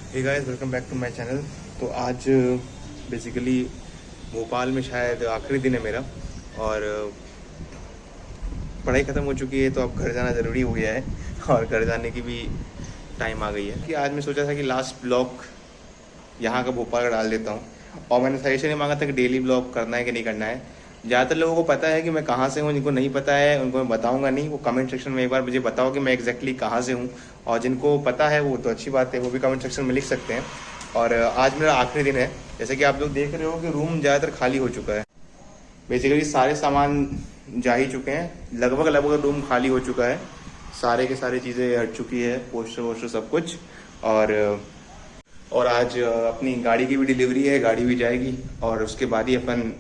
Hey guys, welcome back to my channel. तो आज basically Bhopal में शायद आखिरी दिन है मेरा और पढ़ाई ख़त्म हो चुकी है, तो अब घर जाना ज़रूरी हो गया है और घर जाने की भी टाइम आ गई है कि आज मैं सोचा था कि लास्ट ब्लॉग यहाँ का भोपाल का डाल देता हूँ। और मैंने सजेशन ही मांगा था कि डेली ब्लॉग करना है कि नहीं करना है। ज़्यादातर लोगों को पता है कि मैं कहाँ से हूँ, जिनको नहीं पता है उनको मैं बताऊँगा नहीं। वो कमेंट सेक्शन में एक बार मुझे बताओ कि मैं एग्जैक्टली कहाँ से हूँ, और जिनको पता है वो तो अच्छी बात है, वो भी कमेंट सेक्शन में लिख सकते हैं। और आज मेरा आखिरी दिन है। जैसे कि आप लोग देख रहे हो कि रूम ज़्यादातर खाली हो चुका है। बेसिकली सारे सामान जा ही चुके हैं, लगभग रूम खाली हो चुका है। सारे के सारी चीज़ें हट चुकी है, पोस्टर वोस्टर सब कुछ। और आज अपनी गाड़ी की भी डिलीवरी है, गाड़ी भी जाएगी और उसके बाद ही अपन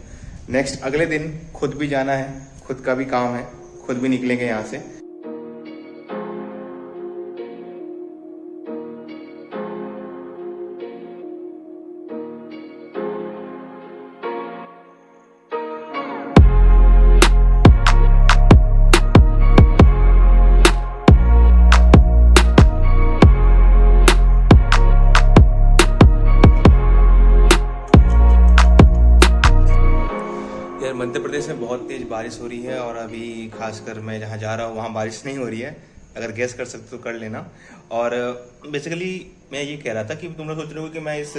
नेक्स्ट अगले दिन खुद भी जाना है, खुद का भी काम है, खुद भी निकलेंगे यहाँ से। यार मध्य प्रदेश में बहुत तेज़ बारिश हो रही है और अभी खासकर मैं जहाँ जा रहा हूँ वहाँ बारिश नहीं हो रही है। अगर गैस कर सकते तो कर लेना। और बेसिकली मैं ये कह रहा था कि तुम लोग सोच रहे हो कि मैं इस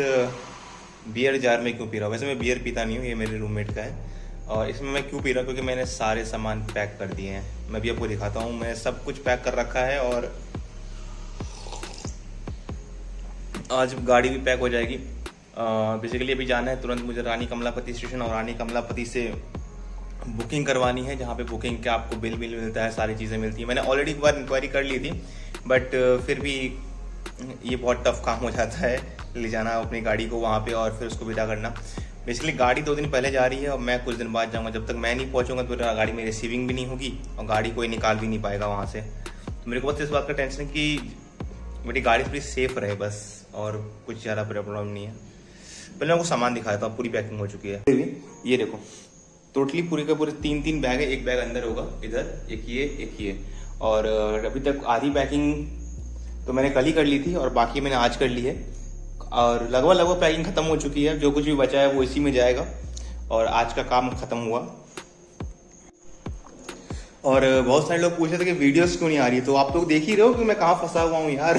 बियर जार में क्यों पी रहा हूँ। वैसे मैं बियर पीता नहीं हूँ, ये मेरे रूममेट का है। और इसमें मैं क्यों पी रहा हूँ, क्योंकि मैंने सारे सामान पैक कर दिए हैं। मैं भी आपको दिखाता हूँ, मैं सब कुछ पैक कर रखा है और आज गाड़ी भी पैक हो जाएगी। बेसिकली अभी जाना है तुरंत मुझे रानी कमलापति स्टेशन, और रानी कमलापति से बुकिंग करवानी है, जहाँ पे बुकिंग का आपको बिल मिलता है, सारी चीज़ें मिलती हैं। मैंने ऑलरेडी एक बार इंक्वायरी कर ली थी, बट फिर भी ये बहुत टफ काम हो जाता है ले जाना अपनी गाड़ी को वहाँ पे और फिर उसको विदा करना। बेसिकली गाड़ी 2 दिन पहले जा रही है और मैं कुछ दिन बाद जाऊँगा। जब तक मैं नहीं पहुँचूंगा तो गाड़ी में रिसीविंग भी नहीं होगी और गाड़ी कोई निकाल भी नहीं पाएगा वहाँ से। तो मेरे को बस इस बात का टेंशन है कि मेरी गाड़ी थोड़ी सेफ रहे बस, और कुछ ज़्यादा प्रॉब्लम नहीं है। पहले मैं आपको सामान दिखाया था, पूरी पैकिंग हो चुकी है। ये देखो, टोटली पूरे का पूरे 3 बैग है। एक बैग अंदर होगा इधर, एक ये। और अभी तक आधी पैकिंग तो मैंने कल ही कर ली थी और बाकी मैंने आज कर ली है। और लगभग पैकिंग खत्म हो चुकी है। जो कुछ भी बचा है वो इसी में जाएगा और आज का काम खत्म हुआ। और बहुत सारे लोग पूछ रहे थे कि वीडियोस क्यों नहीं आ रही, तो आप लोग देख ही रहे हो कि मैं कहाँ फंसा हुआ हूँ यार।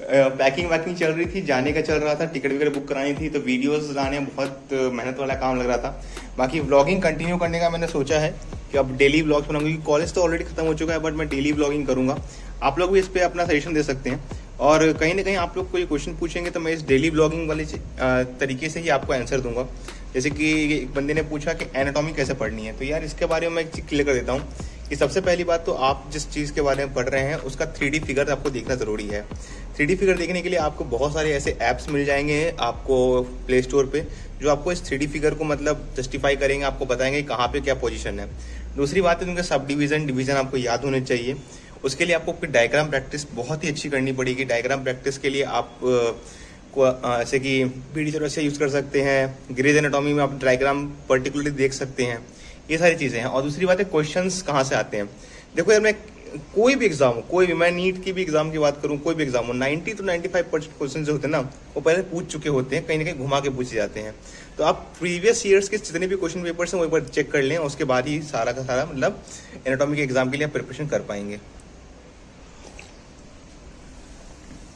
पैकिंग वैकिंग चल रही थी, जाने का चल रहा था, टिकट वगैरह बुक करानी थी, तो वीडियोस लाने में बहुत मेहनत वाला काम लग रहा था। बाकी व्लॉगिंग कंटिन्यू करने का मैंने सोचा है कि अब डेली व्लॉग्स बनाऊंगा, क्योंकि कॉलेज तो ऑलरेडी खत्म हो चुका है, बट मैं डेली व्लॉगिंग करूंगा। आप लोग भी इस पर अपना सजेशन दे सकते हैं और कहीं ना कहीं आप लोग कोई क्वेश्चन पूछेंगे तो मैं इस डेली व्लॉगिंग वाले तरीके से ही आपको आंसर दूंगा। जैसे कि एक बंदे ने पूछा कि एनाटॉमी कैसे पढ़नी है, तो यार इसके बारे में मैं एक चीज़ क्लियर कर देता हूँ कि सबसे पहली बात तो आप जिस चीज़ के बारे में पढ़ रहे हैं उसका 3D फिगर आपको देखना ज़रूरी है। 3D फिगर देखने के लिए आपको बहुत सारे ऐसे ऐप्स मिल जाएंगे आपको प्ले स्टोर पे, जो आपको इस 3D फिगर को मतलब जस्टिफाई करेंगे, आपको बताएंगे कहाँ पे क्या पोजीशन है। दूसरी बात है उनके सब डिवीज़न आपको याद होने चाहिए। उसके लिए आपको डायग्राम प्रैक्टिस बहुत ही अच्छी करनी पड़ेगी। डायग्राम प्रैक्टिस के लिए आप जैसे कि पीडी चौरसिया यूज़ कर सकते हैं, ग्रेज एनाटॉमी में आप डायग्राम पर्टिकुलरली देख सकते हैं। ये सारी चीज़ें हैं। और दूसरी बात है क्वेश्चंस कहाँ से आते हैं। देखो यार, मैं कोई भी एग्जाम हो, कोई भी, मैं नीट की भी एग्जाम की बात करूँ, कोई भी एग्जाम हो, 90 to 95% क्वेश्चन जो होते हैं ना, वो पहले पूछ चुके होते हैं, कहीं ना कहीं घुमा के पूछे जाते हैं। तो आप प्रीवियस ईयर्स के जितने भी क्वेश्चन पेपर्स हैं वो एक बार चेक कर लें, उसके बाद ही सारा का सारा मतलब एनाटॉमी के एग्जाम के लिए आप प्रिपरेशन कर पाएंगे।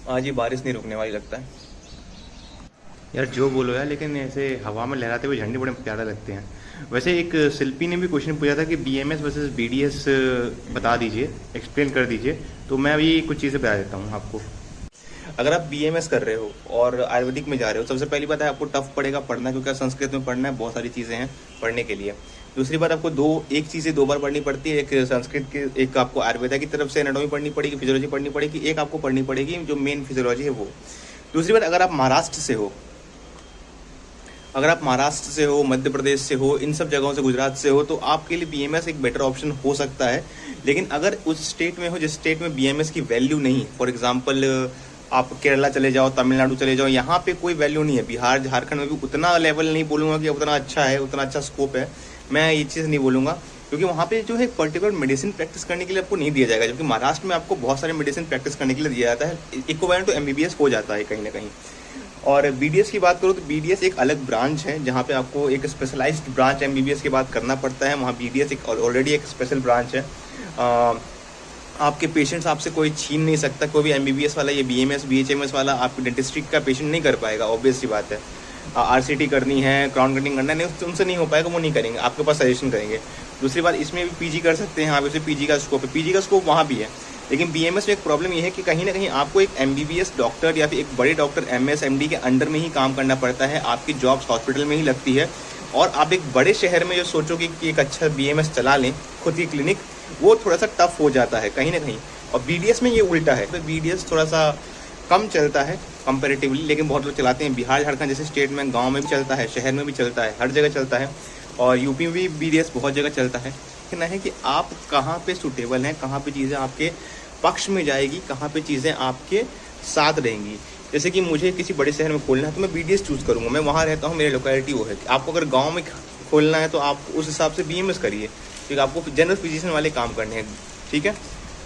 आज ये बारिश नहीं रुकने वाली लगता है यार, जो बोलो यार, लेकिन ऐसे हवा में लहराते हुए झंडे बड़े प्यारे लगते हैं। वैसे एक शिल्पी ने भी क्वेश्चन पूछा था कि BMS वर्सेस BDS बता दीजिए, एक्सप्लेन कर दीजिए। तो मैं अभी कुछ चीज़ें बता देता हूँ आपको। अगर आप BMS कर रहे हो और आयुर्वेदिक में जा रहे हो, सबसे पहली बात है आपको टफ पड़ेगा पढ़ना, क्योंकि संस्कृत में पढ़ना है, बहुत सारी चीज़ें हैं पढ़ने के लिए। दूसरी बात, आपको एक चीज़ें 2 बार पढ़नी पड़ती है। एक संस्कृत की, एक आपको आयुर्वेदा की तरफ से एनाटॉमी पढ़नी पड़ेगी, फिजियोलॉजी पढ़नी पड़ेगी, एक आपको पढ़नी पड़ेगी जो मेन फिजियोलॉजी है वो। दूसरी बात, अगर आप महाराष्ट्र से हो, मध्य प्रदेश से हो, इन सब जगहों से, गुजरात से हो, तो आपके लिए BMS एक बेटर ऑप्शन हो सकता है। लेकिन अगर उस स्टेट में हो जिस स्टेट में BMS की वैल्यू नहीं, फॉर एग्जांपल आप केरला चले जाओ, तमिलनाडु चले जाओ, यहाँ पे कोई वैल्यू नहीं है। बिहार झारखंड में भी उतना लेवल नहीं बोलूँगा कि उतना अच्छा है, उतना अच्छा स्कोप है, मैं ये चीज़ नहीं बोलूँगा। क्योंकि वहाँ पे जो है पर्टिकुलर मेडिसिन प्रैक्टिस करने के लिए आपको नहीं दिया जाएगा, जबकि महाराष्ट्र में आपको बहुत सारे मेडिसिन प्रैक्टिस करने के लिए दिया जाता है, इक्विवेलेंट टू MBBS हो जाता है कहीं ना कहीं। और BDS की बात करूँ तो BDS एक अलग ब्रांच है, जहाँ पे आपको एक स्पेशलाइज्ड ब्रांच MBBS के बाद करना पड़ता है। वहाँ BDS एक ऑलरेडी एक स्पेशल ब्रांच है। आपके पेशेंट्स आपसे कोई छीन नहीं सकता, कोई भी MBBS वाला या BMS BHMS वाला आपकी डेंटिस्ट्री का पेशेंट नहीं कर पाएगा, ऑब्वियस सी बात है। RCT करनी है, क्राउन कटिंग करना है, नहीं उनसे नहीं हो पाएगा, वो नहीं करेंगे, आपके पास सजेशन करेंगे। दूसरी बात, इसमें भी PG कर सकते हैं, हाँ वैसे PG का स्कोप है, PG का स्कोप वहाँ भी है। लेकिन BMS में एक प्रॉब्लम ये है कि कहीं ना कहीं आपको एक MBBS डॉक्टर या फिर एक बड़े डॉक्टर MS MD के अंडर में ही काम करना पड़ता है, आपकी जॉब्स हॉस्पिटल में ही लगती है। और आप एक बड़े शहर में जो सोचोगे कि एक अच्छा BMS चला लें खुद की क्लिनिक, वो थोड़ा सा टफ हो जाता है कहीं ना कहीं। और BDS में ये उल्टा है, तो BDS थोड़ा सा कम चलता है कंपेरेटिवली, लेकिन बहुत लोग चलाते हैं। बिहार झारखंड जैसे स्टेट में गांव में भी चलता है, शहर में भी चलता है, हर जगह चलता है। और यूपी में भी BDS बहुत जगह चलता है। कहना है कि आप कहाँ पे सूटेबल हैं, कहाँ पे चीज़ें आपके पक्ष में जाएगी, कहाँ पे चीज़ें आपके साथ रहेंगी। जैसे कि मुझे किसी बड़े शहर में खोलना है तो मैं BDS चूज़ करूँगा, मैं वहाँ रहता हूँ, मेरी लोकेलिटी वो है। आपको अगर गाँव में खोलना है तो आप उस हिसाब से BMS करिए, क्योंकि आपको जनरल फिजिशियन वाले काम करने हैं, ठीक है।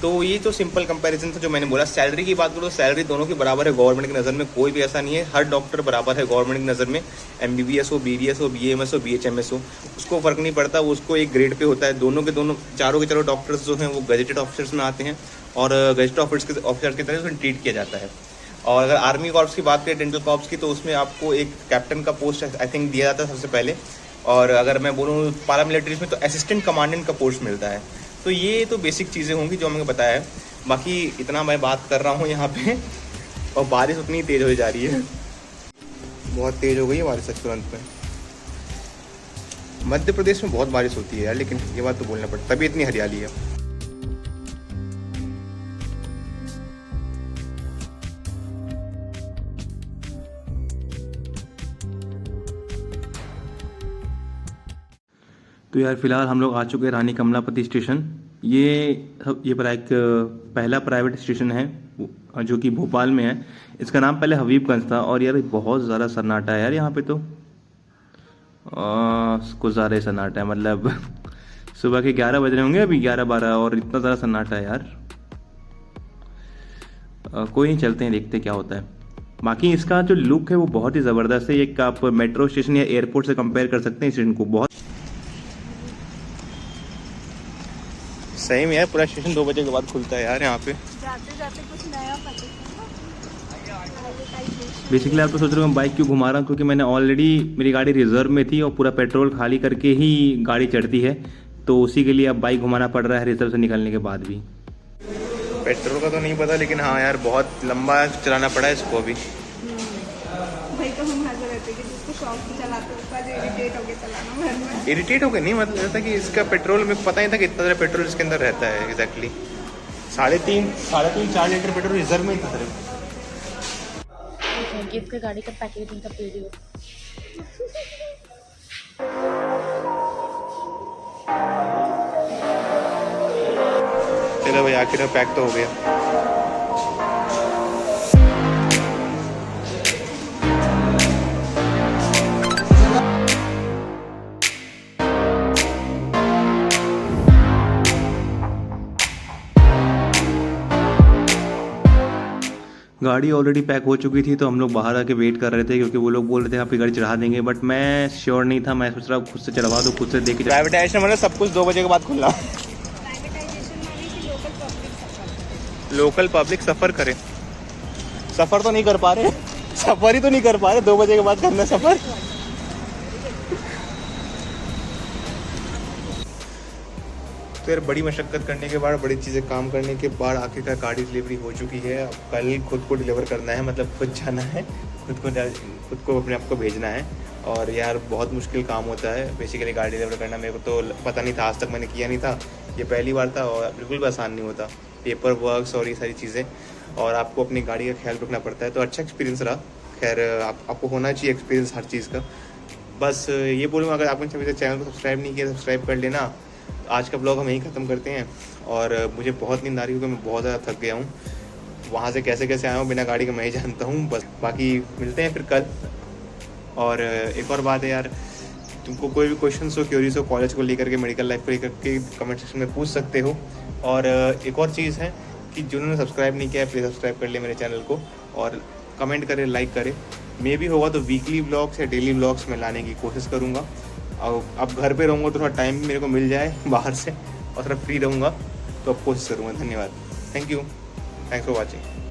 तो ये तो सिंपल कंपैरिजन था जो मैंने बोला। सैलरी की बात करूँ तो सैलरी दोनों की बराबर है गवर्नमेंट की नज़र में, कोई भी ऐसा नहीं है, हर डॉक्टर बराबर है गवर्नमेंट की नज़र में। MBBS हो, BDS हो, BAMS हो, BHMS हो, उसको फ़र्क नहीं पड़ता, उसको एक ग्रेड पे होता है। दोनों के दोनों चारों के चारों डॉक्टर्स जो हैं वो गजेटेड ऑफिसर्स में आते हैं और गजेटेड ऑफिसर्स की तरह उसमें ट्रीट किया जाता है। और अगर आर्मी कॉर्प्स की बात करें, डेंटल कॉर्प्स की, तो उसमें आपको एक कैप्टन का पोस्ट आई थिंक दिया जाता है सबसे पहले। और अगर मैं बोलूँ पारामिलिट्रीज में तो असिस्टेंट कमांडेंट का पोस्ट मिलता है। तो ये तो बेसिक चीज़ें होंगी जो मैंने बताया है। बाकी इतना मैं बात कर रहा हूँ यहाँ पे, और बारिश उतनी तेज़ हो जा रही है, बहुत तेज़ हो गई है बारिश तुरंत में। मध्य प्रदेश में बहुत बारिश होती है यार, लेकिन ये बात तो बोलना पड़ता, तभी इतनी हरियाली है। तो यार फिलहाल हम लोग आ चुके हैं रानी कमलापति स्टेशन। ये पहला प्राइवेट स्टेशन है जो कि भोपाल में है। इसका नाम पहले हबीबगंज था। और यार बहुत ज़्यादा सन्नाटा है यार यहाँ पे, तो कुछ ज़्यादा सन्नाटा है, मतलब सुबह के 11 बज रहे होंगे अभी, 11-12, और इतना ज़्यादा सन्नाटा है यार। कोई नहीं, चलते हैं देखते क्या होता है। बाकी इसका जो लुक है वो बहुत ही ज़बरदस्त है। एक आप मेट्रो स्टेशन या एयरपोर्ट से कंपेयर कर सकते हैं स्टेशन को। बहुत सही में यार, पूरा स्टेशन 2 बजे के बाद खुलता है यार यहाँ पे। जाते जाते कुछ नया बेसिकली आप तो सोच रहे हो मैं बाइक क्यों घुमा रहा हूँ, क्योंकि मैंने ऑलरेडी मेरी गाड़ी रिजर्व में थी और पूरा पेट्रोल खाली करके ही गाड़ी चढ़ती है, तो उसी के लिए अब बाइक घुमाना पड़ रहा है रिजर्व से निकलने के बाद भी। पेट्रोल का तो नहीं पता, लेकिन हाँ यार बहुत लंबा चलाना पड़ा है इसको अभी। भाई तो हम हाजिर रहते हैं कि जिसको शौक से चलाते हैं उसका इरिटेट होके चलाना घर में। इरिटेट हो गया नहीं, मतलब ऐसा कि इसका पेट्रोल में पता नहीं था कि इतना ज़्यादा पेट्रोल इसके अंदर रहता है। एग्जैक्टली 3.5-4 लीटर पेट्रोल रिजर्व में ही था सिर्फ। इसका गाड़ी का पैकेजिंग का वीडियो। चलो भाई, आखिर में पैक तो हो गया। गाड़ी ऑलरेडी पैक हो चुकी थी, तो हम लोग बाहर आके वेट कर रहे थे, क्योंकि वो लोग बोल रहे थे आपकी गाड़ी चढ़ा देंगे, बट मैं श्योर नहीं था। मैं सोच रहा खुद से चढ़वा दो, खुद से देख के। प्राइवेटाइजेशन मतलब सब कुछ 2 बजे के बाद खुला। लोकल पब्लिक सफ़र करे, सफ़र तो नहीं कर पा रहे, सफ़र ही तो नहीं कर पा रहे, 2 बजे के बाद करना सफ़र। तो यार बड़ी मशक्क़त करने के बाद, बड़ी चीज़ें काम करने के बाद आखिरकार गाड़ी डिलीवरी हो चुकी है। अब कल खुद को डिलीवर करना है, मतलब खुद जाना है, खुद को अपने आप को भेजना है। और यार बहुत मुश्किल काम होता है बेसिकली गाड़ी डिलीवर करना। मेरे को तो पता नहीं था, आज तक मैंने किया नहीं था, ये पहली बार था, और बिल्कुल भी आसान नहीं होता, पेपर वर्क्स और ये सारी चीज़ें, और आपको अपनी गाड़ी का ख्याल रखना पड़ता है। तो अच्छा एक्सपीरियंस रहा। खैर आपको होना चाहिए एक्सपीरियंस हर चीज़ का। बस ये बोलूँगा, अगर आपने मेरे चैनल को सब्सक्राइब नहीं किया, सब्सक्राइब कर लेना। आज का ब्लॉग हम यहीं ख़त्म करते हैं। और मुझे बहुत नींद आ रही है, क्योंकि मैं बहुत ज़्यादा थक गया हूँ। वहाँ से कैसे कैसे आया हूँ बिना गाड़ी का मैं ही जानता हूँ। बस बाकी मिलते हैं फिर कल। और एक और बात है यार, तुमको कोई भी क्वेश्चन हो, क्यूरीज हो कॉलेज को लेकर के, मेडिकल लाइफ को लेकर के, कमेंट सेक्शन में पूछ सकते हो। और एक और चीज़ है कि जिन्होंने सब्सक्राइब नहीं किया है प्लीज़ सब्सक्राइब कर ले मेरे चैनल को, और कमेंट करें, लाइक करें। मे भी होगा तो वीकली ब्लॉग्स या डेली ब्लॉग्स में लाने की कोशिश करूँगा। और अब घर पे रहूँगा तो थोड़ा टाइम भी मेरे को मिल जाए बाहर से, और थोड़ा फ्री रहूँगा तो अब कोशिश करूँगा। धन्यवाद, thank you, thanks for watching.